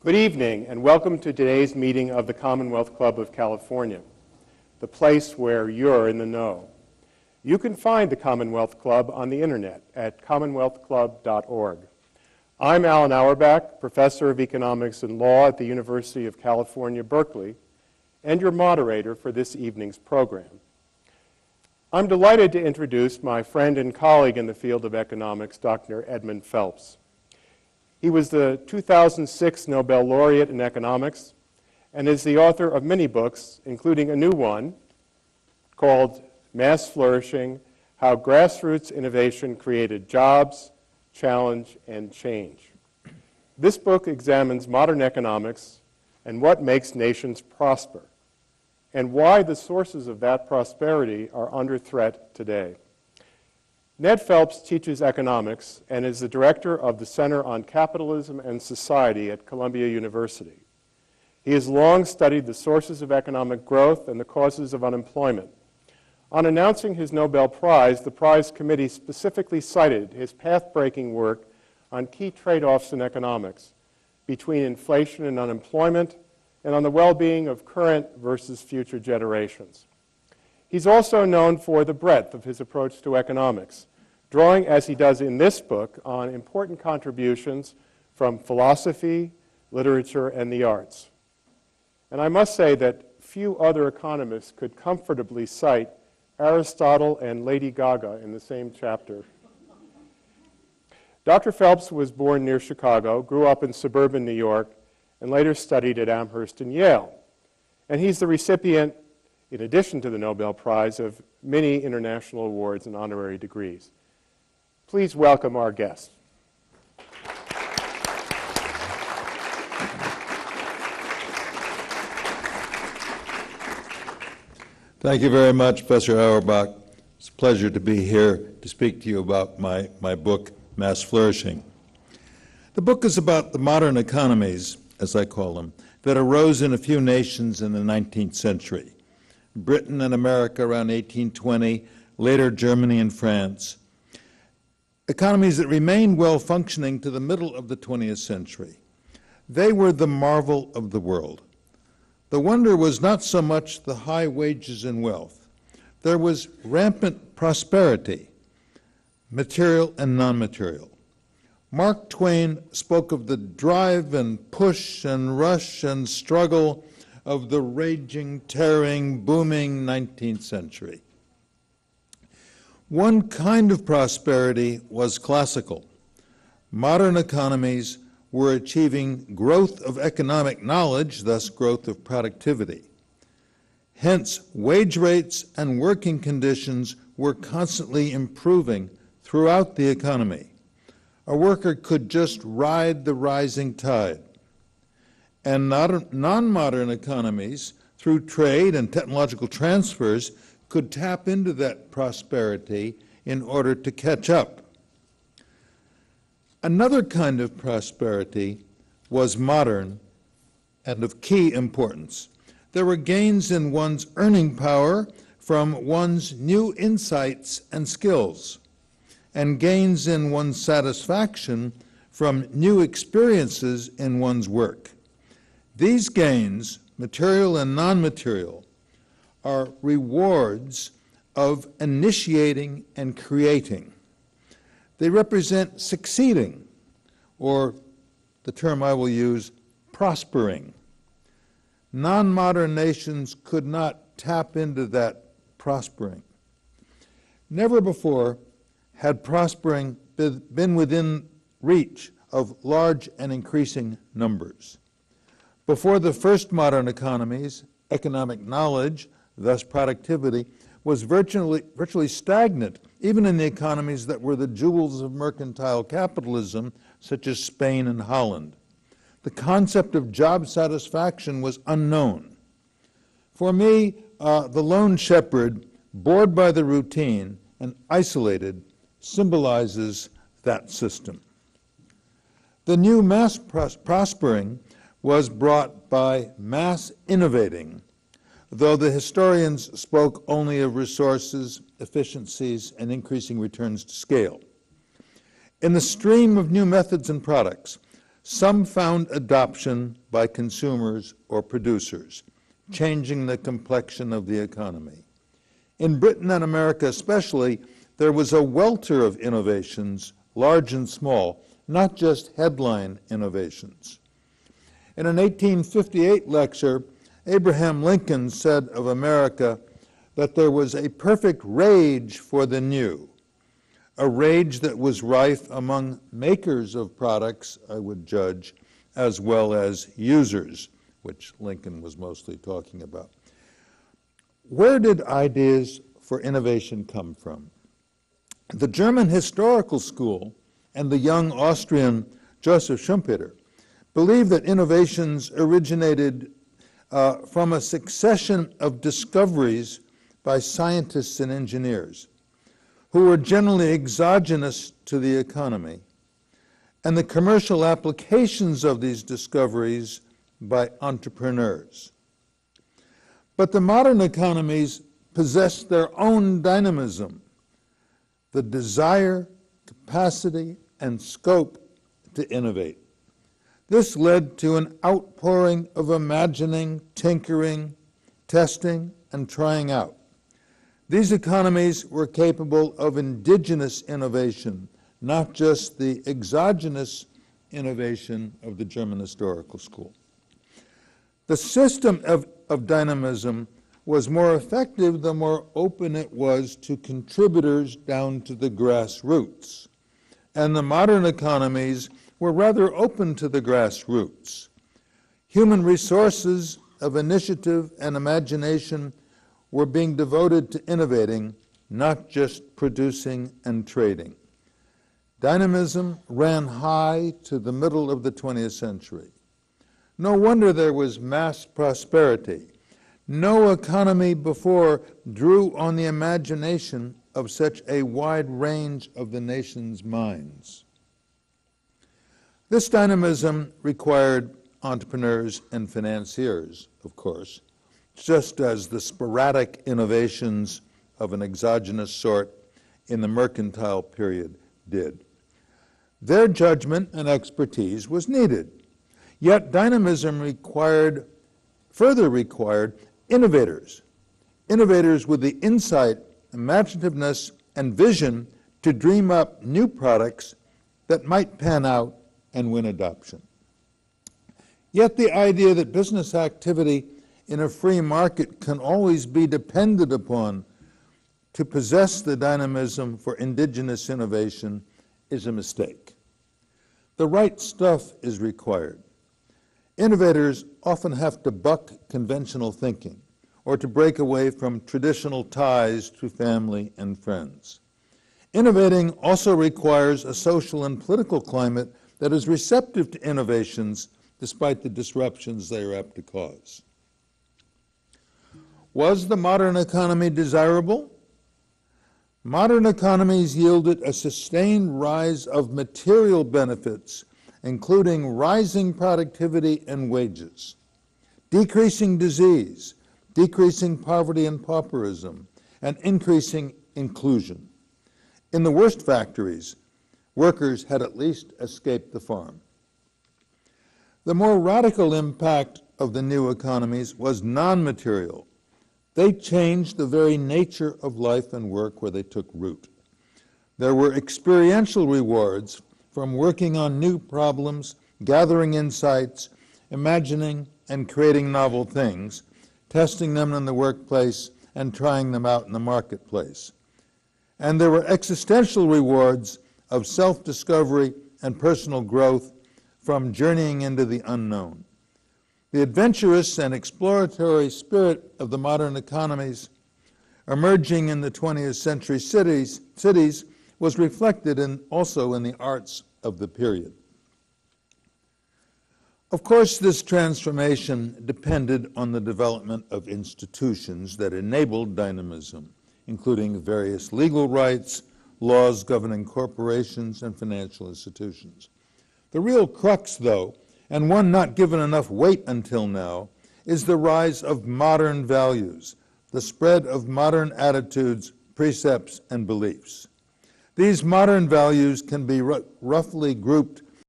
Good evening, and welcome to today's meeting of the Commonwealth Club of California, the place where you're in the know. You can find the Commonwealth Club on the internet at commonwealthclub.org. I'm Alan Auerbach, Professor of Economics and Law at the University of California, Berkeley, and your moderator for this evening's program. I'm delighted to introduce my friend and colleague in the field of economics, Dr. Edmund Phelps. He was the 2006 Nobel Laureate in Economics and is the author of many books, including a new one called Mass Flourishing: How Grassroots Innovation Created Jobs, Challenge, and Change. This book examines modern economics and what makes nations prosper, and why the sources of that prosperity are under threat today. Ned Phelps teaches economics and is the director of the Center on Capitalism and Society at Columbia University. He has long studied the sources of economic growth and the causes of unemployment. On announcing his Nobel Prize, the prize committee specifically cited his path-breaking work on key trade-offs in economics between inflation and unemployment, and on the well-being of current versus future generations. He's also known for the breadth of his approach to economics, drawing, as he does in this book, on important contributions from philosophy, literature, and the arts. And I must say that few other economists could comfortably cite Aristotle and Lady Gaga in the same chapter. Dr. Phelps was born near Chicago, grew up in suburban New York, and later studied at Amherst and Yale. And he's the recipient, in addition to the Nobel Prize, of many international awards and honorary degrees. Please welcome our guest. Thank you very much, Professor Auerbach. It's a pleasure to be here to speak to you about my book, Mass Flourishing. The book is about the modern economies, as I call them, that arose in a few nations in the 19th century. Britain and America around 1820, later Germany and France. Economies that remained well-functioning to the middle of the 20th century. They were the marvel of the world. The wonder was not so much the high wages and wealth. There was rampant prosperity, material and non-material. Mark Twain spoke of the drive and push and rush and struggle of the raging, tearing, booming 19th century. One kind of prosperity was classical. Modern economies were achieving growth of economic knowledge, thus growth of productivity. Hence, wage rates and working conditions were constantly improving throughout the economy. A worker could just ride the rising tide. And non-modern economies, through trade and technological transfers, could tap into that prosperity in order to catch up. Another kind of prosperity was modern and of key importance. There were gains in one's earning power from one's new insights and skills, and gains in one's satisfaction from new experiences in one's work. These gains, material and non-material, are rewards of initiating and creating. They represent succeeding, or the term I will use, prospering. Non-modern nations could not tap into that prospering. Never before had prospering been within reach of large and increasing numbers. Before the first modern economies, economic knowledge, thus productivity, was virtually stagnant, even in the economies that were the jewels of mercantile capitalism, such as Spain and Holland. The concept of job satisfaction was unknown. For me, the lone shepherd, bored by the routine and isolated, symbolizes that system. The new mass prospering was brought by mass innovating, though the historians spoke only of resources, efficiencies, and increasing returns to scale. In the stream of new methods and products, Some found adoption by consumers or producers, changing the complexion of the economy. In Britain and America especially, there was a welter of innovations, large and small, not just headline innovations. In an 1858 lecture, Abraham Lincoln said of America that there was a perfect rage for the new, a rage that was rife among makers of products, I would judge, as well as users, which Lincoln was mostly talking about. Where did ideas for innovation come from? The German historical school and the young Austrian Joseph Schumpeter believed that innovations originated from a succession of discoveries by scientists and engineers who were generally exogenous to the economy, and the commercial applications of these discoveries by entrepreneurs. But the modern economies possess their own dynamism, the desire, capacity, and scope to innovate. This led to an outpouring of imagining, tinkering, testing, and trying out. These economies were capable of indigenous innovation, not just the exogenous innovation of the German historical school. The system of dynamism was more effective the more open it was to contributors down to the grassroots. And the modern economies were rather open to the grassroots. Human resources of initiative and imagination were being devoted to innovating, not just producing and trading. Dynamism ran high to the middle of the 20th century. No wonder there was mass prosperity. No economy before drew on the imagination of such a wide range of the nation's minds. This dynamism required entrepreneurs and financiers, of course, just as the sporadic innovations of an exogenous sort in the mercantile period did. Their judgment and expertise was needed. Yet dynamism further required innovators with the insight, imaginativeness, and vision to dream up new products that might pan out and win adoption. Yet the idea that business activity in a free market can always be depended upon to possess the dynamism for indigenous innovation is a mistake. The right stuff is required. Innovators often have to buck conventional thinking or to break away from traditional ties to family and friends. Innovating also requires a social and political climate that is receptive to innovations despite the disruptions they are apt to cause. Was the modern economy desirable? Modern economies yielded a sustained rise of material benefits, including rising productivity and wages, decreasing disease, decreasing poverty and pauperism, and increasing inclusion. In the worst factories, workers had at least escaped the farm. The more radical impact of the new economies was non-material. They changed the very nature of life and work where they took root. There were experiential rewards from working on new problems, gathering insights, imagining and creating novel things, testing them in the workplace, and trying them out in the marketplace. And there were existential rewards of self-discovery and personal growth from journeying into the unknown. The adventurous and exploratory spirit of the modern economies emerging in the 20th century cities was reflected also in the arts of the period. Of course, this transformation depended on the development of institutions that enabled dynamism, including various legal rights, laws governing corporations and financial institutions. The real crux, though, and one not given enough weight until now, is the rise of modern values, the spread of modern attitudes, precepts, and beliefs. These modern values can be roughly grouped